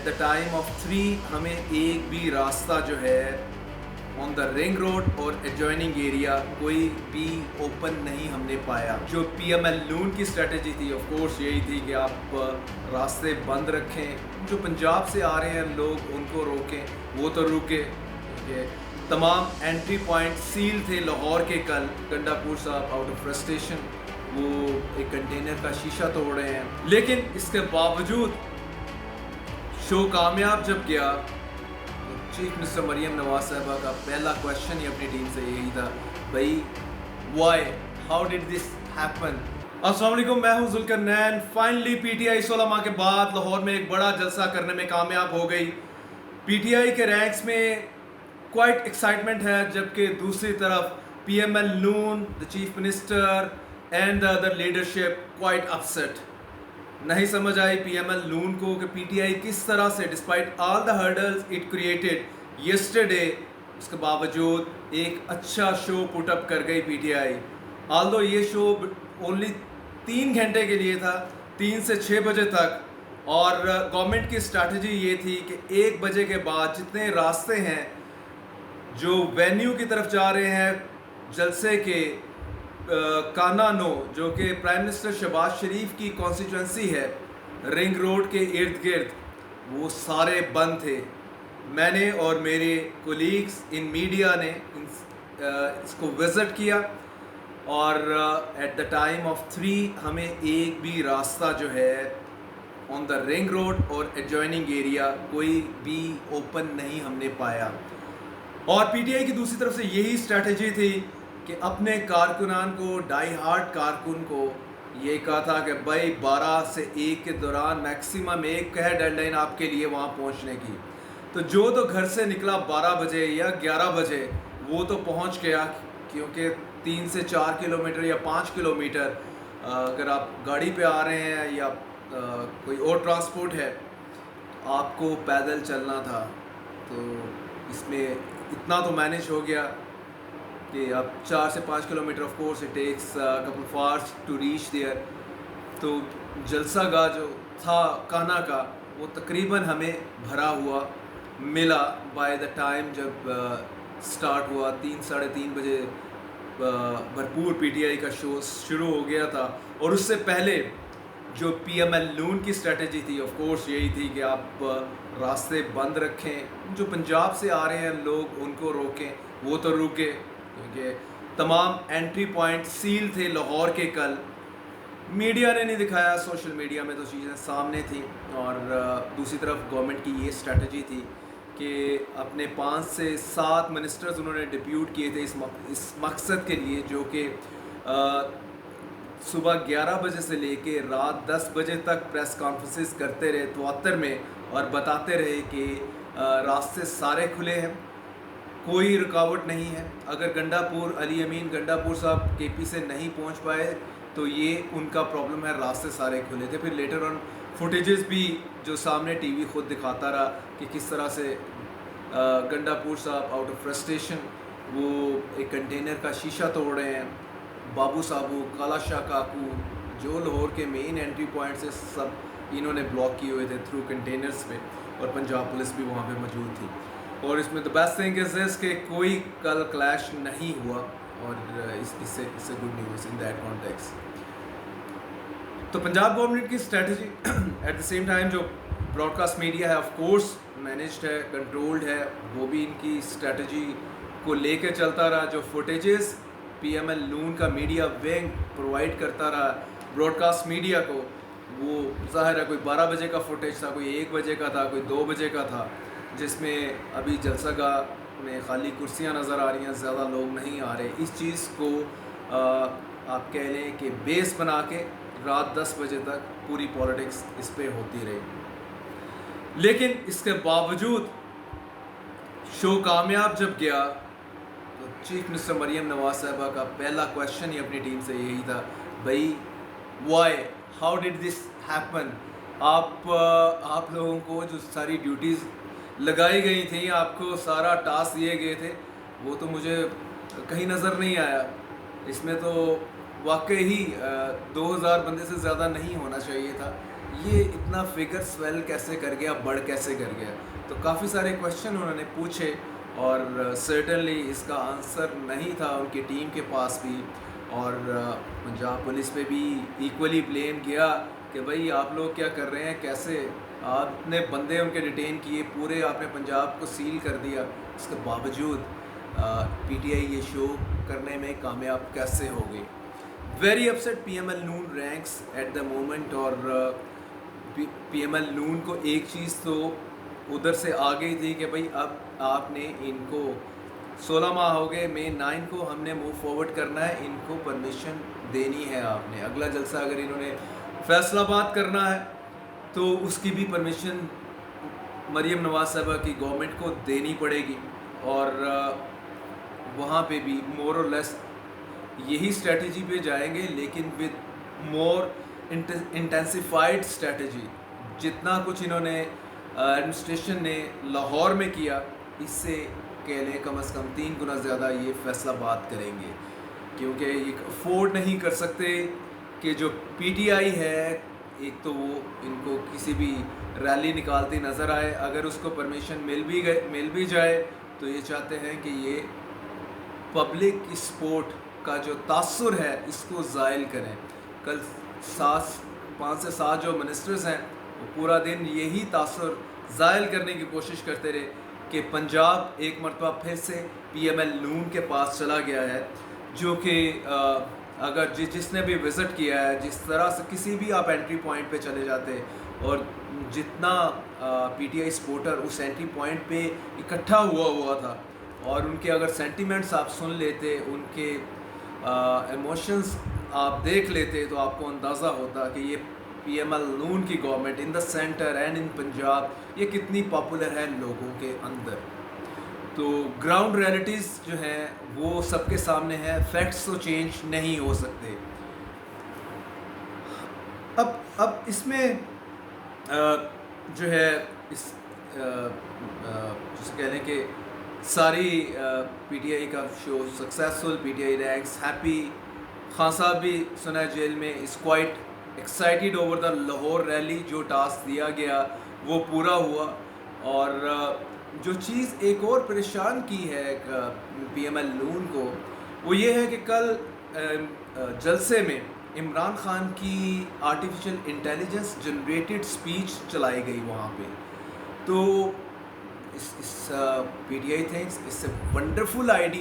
The time of 3 हमें एक भी रास्ता जो है ऑन द रिंग रोड और एडजॉइनिंग एरिया कोई भी ओपन नहीं हमने पाया। जो PML नून की स्ट्रेटजी थी ऑफ कोर्स यही थी कि आप रास्ते बंद रखें, जो पंजाब से आ रहे हैं लोग उनको रोकें, वो तो रुके। तमाम एंट्री पॉइंट सील थे लाहौर के। कल गंडापुर साहब आउट ऑफ फ्रस्ट्रेशन वो एक कंटेनर का शीशा तोड़ रहे हैं, लेकिन इसके बावजूद शो कामयाब जब गया तो चीफ मिनिस्टर मरियम नवाज साहबा का पहला क्वेश्चन ही अपनी टीम से यही था, भाई why, how did this happen. अस्सलाम वालेकुम, मैं हूं जुल्करनैन। फाइनली PTI 16 माह के बाद लाहौर में एक बड़ा जलसा करने में कामयाब हो गई। PTI के रैंक्स में क्वाइट एक्साइटमेंट है, जबकि दूसरी तरफ PML Noon, the chief minister and the other leadership quite upset. नहीं समझ आई PML नून को कि PTI किस तरह से despite all the hurdles it created yesterday, उसके बावजूद एक अच्छा शो पुट अप कर गई PTI। ऑल्दो ये शो ओनली 3 घंटे के लिए था, 3 से 6 बजे तक, और गवर्नमेंट की स्ट्रैटेजी ये थी कि 1 बजे के बाद जितने रास्ते हैं जो वेन्यू की तरफ जा रहे हैं जलसे के, काना नो जो कि प्राइम मिनिस्टर शहबाज शरीफ की कॉन्स्टिट्यूंसी है, रिंग रोड के इर्द गिर्द, वो सारे बंद थे। मैंने और मेरे कोलीग्स इन मीडिया ने इसको विज़िट किया और एट द टाइम ऑफ 3 हमें एक भी रास्ता जो है ऑन द रिंग रोड और एडजॉइनिंग एरिया कोई भी ओपन नहीं हमने पाया। और PTI की दूसरी तरफ से यही स्ट्रैटेजी थी कि अपने कारकुनान को, डाई हार्ड कारकुन को ये कहा था कि भाई 12 से 1 के दौरान मैक्सिमम एक है डेडलाइन आपके लिए वहाँ पहुँचने की। तो जो तो घर से निकला 12 बजे या 11 बजे वो तो पहुँच गया, क्योंकि 3 से 4 किलोमीटर या 5 किलोमीटर अगर आप गाड़ी पे आ रहे हैं या कोई और ट्रांसपोर्ट है तो आपको पैदल चलना था। तो इसमें इतना तो मैनेज हो गया कि अब 4 से 5 kilometre of course it takes couple of hours to reach there. तो जलसा गाह जो था काना का वो तकरीबन हमें भरा हुआ मिला बाय द टाइम जब स्टार्ट हुआ। 3 साढ़े 3 बजे भरपूर PTI का शो शुरू हो गया था। और उससे पहले जो PML नून की स्ट्रेटजी थी ऑफ कोर्स यही थी कि आप रास्ते बंद रखें, जो पंजाब से आ रहे हैं लोग उनको रोकें, वो तो रुके। क्योंकि तमाम एंट्री पॉइंट सील थे लाहौर के। कल मीडिया ने नहीं दिखाया, सोशल मीडिया में तो चीज़ें सामने थी। और दूसरी तरफ गवर्नमेंट की ये स्ट्रेटजी थी कि अपने 5 से 7 मिनिस्टर्स उन्होंने डिप्यूट किए थे इस मकसद के लिए, जो कि सुबह 11 बजे से लेके रात 10 बजे तक प्रेस कॉन्फ्रेंसेस करते रहे तवत्तर में और बताते रहे कि रास्ते सारे खुले हैं, कोई रुकावट नहीं है। अगर गंडापुर अली अमीन गंडापुर साहब KP से नहीं पहुंच पाए तो ये उनका प्रॉब्लम है, रास्ते सारे खुले थे। फिर लेटर ऑन फुटेजेस भी जो सामने TV खुद दिखाता रहा कि किस तरह से गंडापुर साहब आउट ऑफ फ्रस्ट्रेशन वो एक कंटेनर का शीशा तोड़ रहे हैं। बाबू साबू, काला शाह काकू, जो लाहौर के मेन एंट्री पॉइंट से सब इन्होंने ब्लॉक किए हुए थे थ्रू कंटेनर्स पे, और पंजाब पुलिस भी वहाँ पे मौजूद थी। और इसमें the best thing is this कि कोई कल क्लैश नहीं हुआ, और इससे good news in that context. तो पंजाब गवर्नमेंट की strategy at the same time जो ब्रॉडकास्ट मीडिया है ऑफ कोर्स मैनेज्ड है, कंट्रोल्ड है, वो भी इनकी स्ट्रेटजी को लेकर चलता रहा। जो फुटेजेस PML नून का मीडिया विंग प्रोवाइड करता रहा ब्रॉडकास्ट मीडिया को, वो ज़ाहिर है कोई 12 बजे का फुटेज था, कोई 1 बजे का था, कोई 2 बजे का था, जिसमें अभी जलसा गाह में खाली कुर्सियां नज़र आ रही हैं, ज़्यादा लोग नहीं आ रहे। इस चीज़ को आप कह लें कि बेस बना के रात 10 बजे तक पूरी पॉलिटिक्स इस पे होती रही। लेकिन इसके बावजूद शो कामयाब जब गया तो चीफ मिनिस्टर मरियम नवाज साहबा का पहला क्वेश्चन ही अपनी टीम से यही था, भाई why, how did this happen. आप लोगों को जो सारी ड्यूटीज़ लगाई गई थी, आपको सारा टास्क दिए गए थे, वो तो मुझे कहीं नज़र नहीं आया। इसमें तो वाकई ही 2000 बंदे से ज़्यादा नहीं होना चाहिए था। یہ اتنا فگر سویل کیسے کر گیا, بڑھ کیسے کر گیا. تو کافی سارے کویشچن انہوں نے پوچھے اور سرٹنلی اس کا آنسر نہیں تھا ان کی ٹیم کے پاس بھی, اور پنجاب پولیس پہ بھی ایکولی بلیم کیا کہ بھائی آپ لوگ کیا کر رہے ہیں, کیسے آپ نے بندے ان کے ڈیٹین کیے, پورے آپ نے پنجاب کو سیل کر دیا, اس کے باوجود پی ٹی آئی یہ شو کرنے میں کامیاب کیسے ہو گئی. Very upset P M L N ranks at the moment, اور پی ایم ایل نون کو ایک چیز تو ادھر سے آ گئی تھی کہ بھائی اب آپ نے ان کو 16 ماہ ہو گئے, مئی 9 کو ہم نے موو فارورڈ کرنا ہے, ان کو پرمیشن دینی ہے آپ نے. اگلا جلسہ اگر انہوں نے فیصلہ باد کرنا ہے تو اس کی بھی پرمیشن مریم نواز صاحبہ کی گورنمنٹ کو دینی پڑے گی, اور وہاں پہ بھی مور اور لیس یہی اسٹریٹجی پہ جائیں گے, لیکن ود مور انٹینسیفائڈ اسٹریٹجی. جتنا کچھ انہوں نے ایڈمنسٹریشن نے لاہور میں کیا, اس سے کہہ لیں کم از کم 3 گنا زیادہ یہ فیصلہ بات کریں گے, کیونکہ یہ افورڈ نہیں کر سکتے کہ جو پی ٹی آئی ہے, ایک تو وہ ان کو کسی بھی ریلی نکالتی نظر آئے, اگر اس کو پرمیشن مل بھی جائے تو یہ چاہتے ہیں کہ یہ پبلک سپورٹ کا جو تاثر ہے اس کو زائل کریں. کل 5 سے 7 جو منسٹرز ہیں وہ پورا دن یہی تاثر زائل کرنے کی کوشش کرتے رہے کہ پنجاب ایک مرتبہ پھر سے پی ایم ایل نون کے پاس چلا گیا ہے, جو کہ اگر جس نے بھی وزٹ کیا ہے, جس طرح سے کسی بھی آپ انٹری پوائنٹ پہ چلے جاتے اور جتنا پی ٹی آئی سپورٹر اس انٹری پوائنٹ پہ اکٹھا ہوا تھا, اور ان کے اگر سینٹیمنٹس آپ سن لیتے, ان کے ایموشنز آپ دیکھ لیتے, تو آپ کو اندازہ ہوتا کہ یہ پی ایم ایل نون کی government in the centre and in Punjab یہ کتنی پاپولر ہے لوگوں کے اندر. تو گراؤنڈ ریئلٹیز جو ہیں وہ سب کے سامنے ہیں, فیکٹس تو چینج نہیں ہو سکتے. اب اس میں جو ہے اس جسے کہہ لیں کہ ساری پی ٹی آئی کا show successful, P T I ranks happy. Khan sahab بھی سنا جیل میں, is quite excited over the Lahore rally. جو ٹاسک دیا گیا وہ پورا ہوا, اور جو چیز ایک اور پریشان کی ہے پی ایم ایل نون کو وہ یہ ہے کہ کل جلسے میں عمران خان کی آرٹیفیشل انٹیلیجنس جنریٹڈ سپیچ چلائی گئی وہاں پہ. تو اس پی ٹی آئی تھنکس اس سے ونڈرفل آئیڈیا